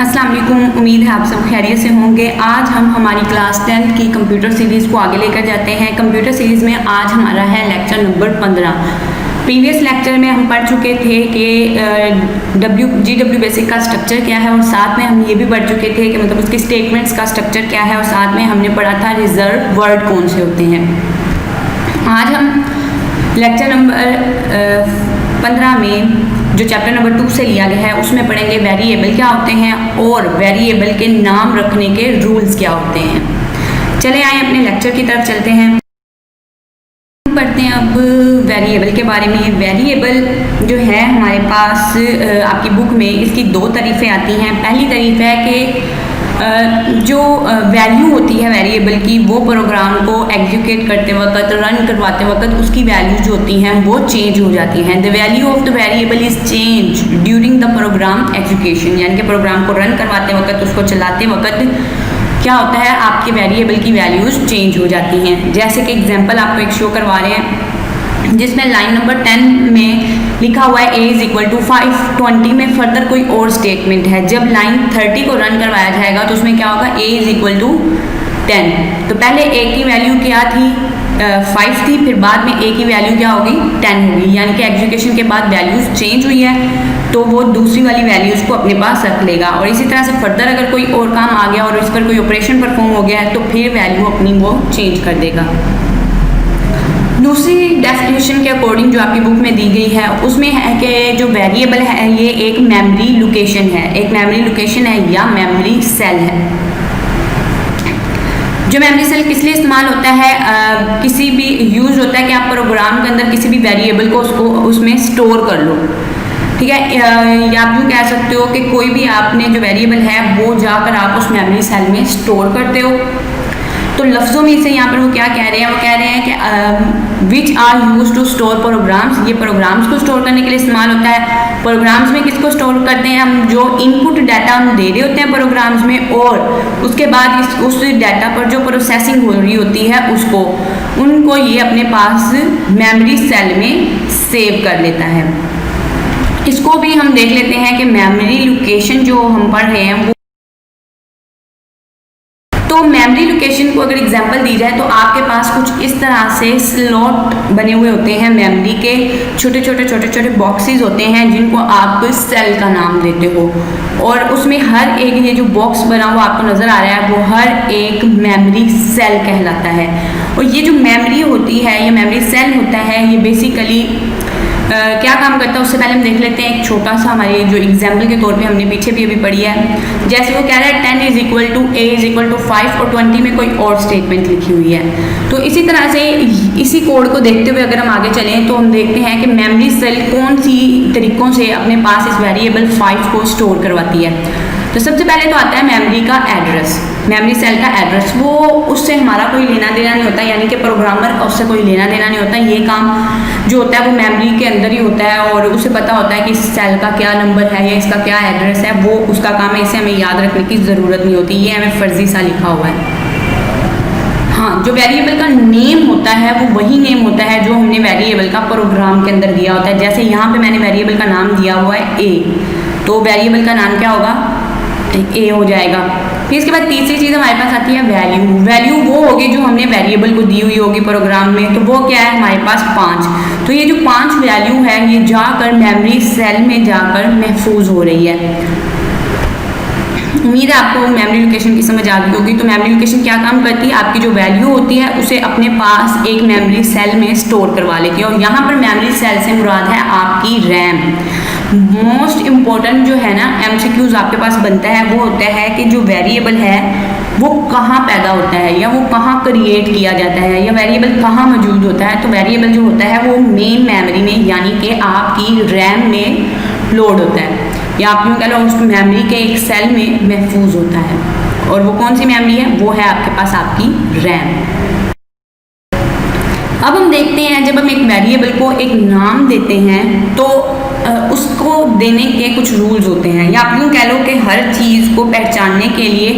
अस्सलाम वालेकुम। उम्मीद है आप सब खैरियत से होंगे। आज हम हमारी क्लास 10 की कंप्यूटर सीरीज़ को आगे लेकर जाते हैं। कंप्यूटर सीरीज़ में आज हमारा है लेक्चर नंबर 15। प्रीवियस लेक्चर में हम पढ़ चुके थे कि GW बेसिक का स्ट्रक्चर क्या है, और साथ में हम ये भी पढ़ चुके थे कि मतलब उसके स्टेटमेंट्स का स्ट्रक्चर क्या है, और साथ में हमने पढ़ा था रिजर्व वर्ड कौन से होते हैं। आज हम लेक्चर नंबर 15 में जो चैप्टर नंबर 2 से लिया गया है उसमें पढ़ेंगे वेरिएबल क्या होते हैं और वेरिएबल के नाम रखने के रूल्स क्या होते हैं। चले आए अपने लेक्चर की तरफ चलते हैं। पढ़ते हैं अब वेरिएबल के बारे में। वेरिएबल जो है हमारे पास आपकी बुक में इसकी दो तारीफ़ें आती हैं। पहली तारीफ़ है कि जो वैल्यू होती है वेरिएबल की, वो प्रोग्राम को एग्जीक्यूट करते वक्त, रन करवाते वक्त उसकी वैल्यू जो होती हैं वो चेंज हो जाती हैं। The value of the variable is change during the program execution, यानी कि प्रोग्राम को रन करवाते वक्त, उसको चलाते वक्त क्या होता है, आपके वेरिएबल की वैल्यूज़ चेंज हो जाती हैं। जैसे कि एग्जांपल आपको एक शो करवा रहे हैं जिसमें लाइन नंबर 10 में लिखा हुआ है a इज इक्वल टू 5। 20 में फर्दर कोई और स्टेटमेंट है। जब लाइन 30 को रन करवाया जाएगा तो उसमें क्या होगा, a इज इक्वल टू 10। तो पहले a की वैल्यू क्या थी, 5 थी, फिर बाद में a की वैल्यू क्या होगी, 10 होगी। यानी कि एग्जीक्यूशन के बाद वैल्यूज चेंज हुई है तो वो दूसरी वाली वैल्यूज़ को अपने पास रख लेगा। और इसी तरह से फर्दर अगर कोई और काम आ गया और इस पर कोई ऑपरेशन परफॉर्म हो गया है तो फिर वैल्यू अपनी वो चेंज कर देगा। दूसरी डेफिनेशन के अकॉर्डिंग जो आपकी बुक में दी गई है उसमें है कि जो वेरिएबल है ये एक मेमोरी लोकेशन है, एक मेमोरी लोकेशन है या मेमोरी सेल है। जो मेमोरी सेल किस लिए इस्तेमाल होता है, किसी भी यूज होता है कि आप प्रोग्राम के अंदर किसी भी वेरिएबल को उसको उसमें स्टोर कर लो, ठीक है। या आप यूँ कह सकते हो कि कोई भी आपने जो वेरिएबल है वो जाकर आप उस मेमोरी सेल में स्टोर करते हो। तो लफ्ज़ों में से यहाँ पर वो क्या कह रहे हैं, वो कह रहे हैं कि which are use to store programs, ये प्रोग्राम्स को स्टोर करने के लिए इस्तेमाल होता है। प्रोग्राम्स में किसको स्टोर करते हैं हम, जो इनपुट डाटा हम दे रहे होते हैं प्रोग्राम्स में, और उसके बाद उस डाटा पर जो प्रोसेसिंग हो रही होती है उनको ये अपने पास मेमोरी सेल में सेव कर लेता है। इसको भी हम देख लेते हैं कि मेमोरी लोकेशन जो हम पढ़ रहे हैं वो, तो मेमोरी लोकेशन को अगर एग्जांपल दी जाए तो आपके पास कुछ इस तरह से स्लॉट बने हुए होते हैं। मेमोरी के छोटे छोटे बॉक्सेस होते हैं जिनको आप सेल का नाम देते हो, और उसमें हर एक ये जो बॉक्स बना हुआ आपको नज़र आ रहा है वो हर एक मेमोरी सेल कहलाता है। और ये जो मेमोरी होती है, ये मेमोरी सेल होता है, ये बेसिकली क्या काम करता है उससे पहले हम देख लेते हैं एक छोटा सा हमारे जो एग्जाम्पल के तौर पे हमने पीछे भी अभी पढ़ी है। जैसे वो कह रहा है 10 is equal to a is equal to 5 और 20 में कोई और स्टेटमेंट लिखी हुई है। तो इसी तरह से इसी कोड को देखते हुए अगर हम आगे चलें तो हम देखते हैं कि मेमोरी सेल कौन सी तरीक़ों से अपने पास इस वेरिएबल 5 को स्टोर करवाती है। तो सबसे पहले तो आता है मेमोरी का एड्रेस, मेमोरी सेल का एड्रेस। वो उससे हमारा कोई लेना देना नहीं होता, यानी कि प्रोग्रामर का उससे कोई लेना देना नहीं होता। ये काम जो होता है वो मेमोरी के अंदर ही होता है, और उसे पता होता है कि इस सेल का क्या नंबर है या इसका क्या एड्रेस है, वो उसका काम है। इसे हमें याद रखने की ज़रूरत नहीं होती, ये हमें फर्जी सा लिखा हुआ है। हाँ, जो वेरिएबल का नेम होता है वो वही नेम होता है जो हमने वेरिएबल का प्रोग्राम के अंदर दिया होता है। जैसे यहाँ पे मैंने वेरिएबल का नाम दिया हुआ है a, तो वेरिएबल का नाम क्या होगा, a हो जाएगा। फिर इसके बाद तीसरी चीज़ हमारे पास आती है वैल्यू। वैल्यू वो होगी जो हमने वेरिएबल को दी हुई होगी प्रोग्राम में, तो वो क्या है हमारे पास 5। तो ये जो 5 वैल्यू है ये जाकर मेमोरी सेल में जाकर महफूज हो रही है। उम्मीद है आपको मेमोरी लोकेशन की समझ आ गई होगी। तो मेमोरी लोकेशन क्या काम करती है, आपकी जो वैल्यू होती है उसे अपने पास एक मेमोरी सेल में स्टोर करवा लेती है। और यहाँ पर मेमोरी सेल से मुराद है आपकी रैम। मोस्ट इम्पॉर्टेंट जो है ना MCQs आपके पास बनता है वो होता है कि जो वेरिएबल है वो कहाँ पैदा होता है या वो कहाँ क्रिएट किया जाता है या वेरिएबल कहाँ मौजूद होता है। तो वेरिएबल जो होता है वो मेन मेमोरी में, यानी कि आपकी रैम में लोड होता है, या आप यूँ कह लो उस मेमोरी के एक सेल में महफूज होता है। और वो कौन सी मेमोरी है, वो है आपके पास आपकी रैम। अब हम देखते हैं जब हम एक वेरिएबल को एक नाम देते हैं तो उसको देने के कुछ रूल्स होते हैं, या आप यूँ कह लो कि हर चीज़ को पहचानने के लिए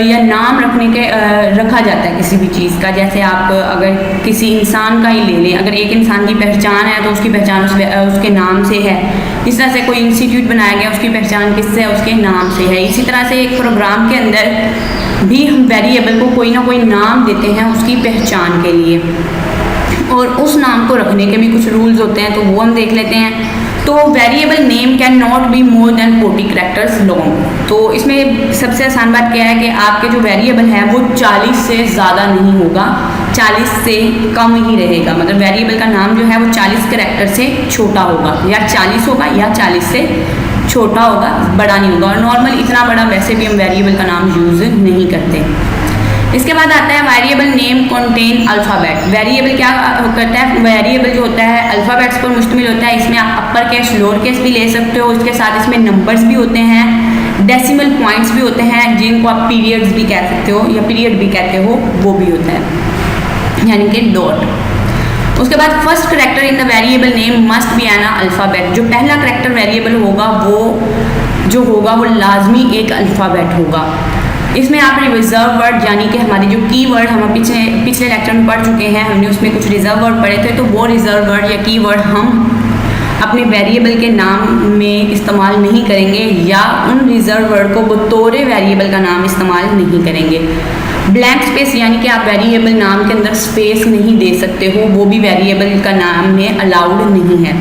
या नाम रखा जाता है किसी भी चीज़ का। जैसे आप अगर किसी इंसान का ही ले लें, अगर एक इंसान की पहचान है तो उसकी पहचान उसके नाम से है। इस तरह से कोई इंस्टीट्यूट बनाया गया, उसकी पहचान किससे है? उसके नाम से है। इसी तरह से एक प्रोग्राम के अंदर भी हम वेरिएबल को कोई ना कोई नाम देते हैं उसकी पहचान के लिए, और उस नाम को रखने के भी कुछ रूल्स होते हैं, तो वो हम देख लेते हैं। तो variable name can not be more than 40 characters long. तो इसमें सबसे आसान बात क्या है कि आपके जो वेरिएबल है वो 40 से ज़्यादा नहीं होगा, 40 से कम ही रहेगा। मतलब वेरिएबल का नाम जो है वो 40 कैरेक्टर से छोटा होगा, या 40 होगा या 40 से छोटा होगा, बड़ा नहीं होगा। और नॉर्मल इतना बड़ा वैसे भी हम वेरिएबल का नाम यूज़ नहीं करते। इसके बाद आता है variable name contain alphabet. Variable क्या करता है? वेरिएबल जो होता है अल्फ़ाबेट्स पर मुश्तमिल होता है। इसमें आप अपर केस लोअर केस भी ले सकते हो, इसके साथ इसमें नंबर्स भी होते हैं, डेसिमल पॉइंट्स भी होते हैं, जिनको आप पीरियड्स भी कह सकते हो या पीरियड भी कहते हो, वो भी होता है, यानी कि डॉट। उसके बाद first character in the variable name must be N alphabet. जो पहला करेक्टर वेरिएबल होगा वो लाजमी एक अल्फ़ाबेट होगा। इसमें आप रिजर्व वर्ड, यानी कि हमारे जो की वर्ड हम पिछले लेक्चर में पढ़ चुके हैं, हमने उसमें कुछ रिजर्व वर्ड पढ़े थे, तो वो रिजर्व वर्ड या की वर्ड हम अपने वेरिएबल के नाम में इस्तेमाल नहीं करेंगे, या उन रिजर्व वर्ड को बतौर वेरिएबल का नाम इस्तेमाल नहीं करेंगे। ब्लैंक स्पेस, यानी कि आप वेरिएबल नाम के अंदर स्पेस नहीं दे सकते हो, वो भी वेरिएबल का नाम में अलाउड नहीं है।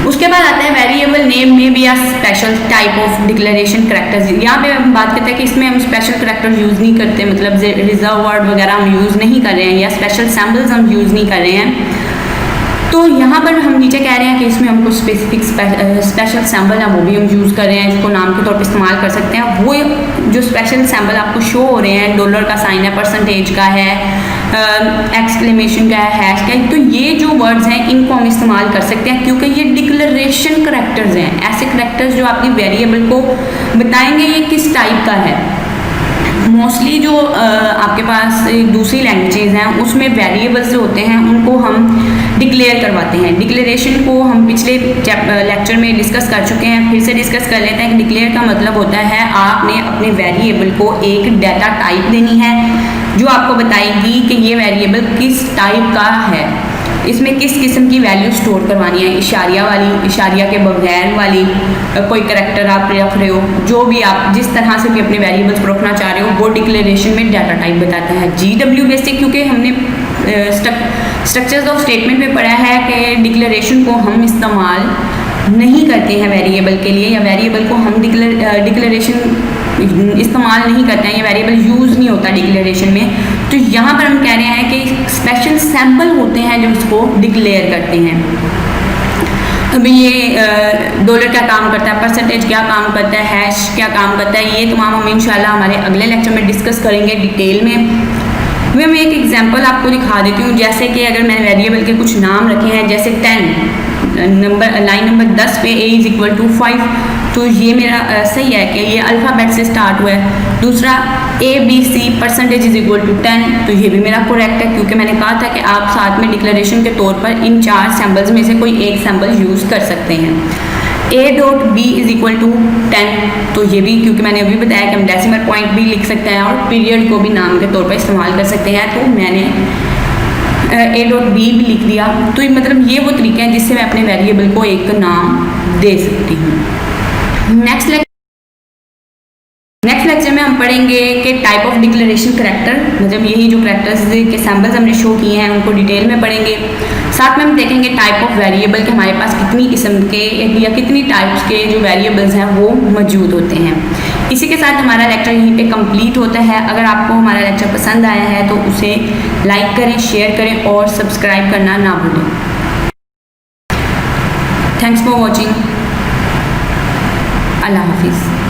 उसके बाद आता है वेरिएबल नेम में भी special type of declaration characters. यहाँ पे हम बात करते हैं कि इसमें हम स्पेशल करेक्टर यूज़ नहीं करते, मतलब रिजर्व वर्ड वगैरह हम यूज़ नहीं कर रहे हैं, या स्पेशल सैम्बल्स हम यूज़ नहीं कर रहे हैं। तो यहाँ पर हम नीचे कह रहे हैं कि इसमें हमको स्पेसिफिक स्पेशल सैम्बल है वो भी हम यूज़ कर रहे हैं, इसको नाम के तौर पर इस्तेमाल कर सकते हैं। वो जो स्पेशल सैम्बल आपको शो हो रहे हैं, डॉलर का साइन है, परसेंटेज का है, एक्सक्लेमेशन का है, हैश का है, तो ये जो वर्ड्स हैं इनको हम इस्तेमाल कर सकते हैं, क्योंकि ये डिक्लेरेशन करेक्टर्स हैं। ऐसे करेक्टर्स जो आपकी वेरिएबल को बताएंगे ये किस टाइप का है। मोस्टली जो आपके पास दूसरी लैंग्वेजेस हैं उसमें वेरिएबल्स जो होते हैं उनको हम डिक्लेयर करवाते हैं। डिक्लेरेशन को हम पिछले लेक्चर में डिस्कस कर चुके हैं, फिर से डिस्कस कर लेते हैं कि डिक्लेयर का मतलब होता है आपने अपने वेरिएबल को एक डाटा टाइप देनी है जो आपको बताएगी कि ये वेरिएबल किस टाइप का है, इसमें किस किस्म की वैल्यू स्टोर करवानी है, इशारिया वाली, इशारिया के बगैर वाली, कोई करेक्टर आप रख रहे हो, जो भी आप जिस तरह से भी अपने वेरिएबल्स को रखना चाह रहे हो वो डिक्लेरेशन में डाटा टाइप बताता है। GW बेसिक, क्योंकि हमने स्ट्रक्चर्स ऑफ स्टेटमेंट में पढ़ा है कि डिक्लेरेशन को हम इस्तेमाल नहीं करते हैं वेरिएबल के लिए, या वेरिएबल को हम डिक्लेरेशन इस्तेमाल नहीं करते हैं, ये वेरिएबल यूज़ नहीं होता डिक्लेरेशन में। तो यहाँ पर हम कह रहे हैं कि स्पेशल सैम्पल होते हैं जो इसको डिक्लेयर करते हैं। अभी ये डॉलर क्या काम करता है, परसेंटेज क्या काम करता है, हैश क्या काम करता है, ये तमाम हम इंशाल्लाह हमारे अगले लेक्चर में डिस्कस करेंगे डिटेल में। मैं एक एग्जांपल आपको दिखा देती हूँ। जैसे कि अगर मैंने वेरिएबल के कुछ नाम रखे हैं, जैसे 10 लाइन नंबर 10 पे a = 5, तो ये मेरा सही है कि ये अल्फ़ाबेट से स्टार्ट हुआ है। दूसरा ABC % = 10, तो ये भी मेरा करेक्ट है, क्योंकि मैंने कहा था कि आप साथ में डिक्लेरेशन के तौर पर इन 4 सैम्बल्स में से कोई एक सैम्बल यूज़ कर सकते हैं। A.B = 10, तो ये भी क्योंकि मैंने अभी बताया कि हम डेसिमल पॉइंट भी लिख सकते हैं और पीरियड को भी नाम के तौर पर इस्तेमाल कर सकते हैं, तो मैंने A.B भी लिख दिया। तो मतलब ये वो तरीके हैं जिससे मैं अपने वेरिएबल को एक नाम दे सकती हूँ। नेक्स्ट लेक्चर में हम पढ़ेंगे कि टाइप ऑफ डिक्लेरेशन करेक्टर, मतलब यही जो करेक्टर्स के सैम्बल्स हमने शो किए हैं उनको डिटेल में पढ़ेंगे। साथ में हम देखेंगे टाइप ऑफ वेरिएबल के हमारे पास कितनी किस्म के या कितनी टाइप्स के जो वेरिएबल्स हैं वो मौजूद होते हैं। इसी के साथ हमारा लेक्चर यहीं पे कंप्लीट होता है। अगर आपको हमारा लेक्चर पसंद आया है तो उसे लाइक करें, शेयर करें और सब्सक्राइब करना ना भूलें। Thanks for watching. अल्लाह हाफिज़।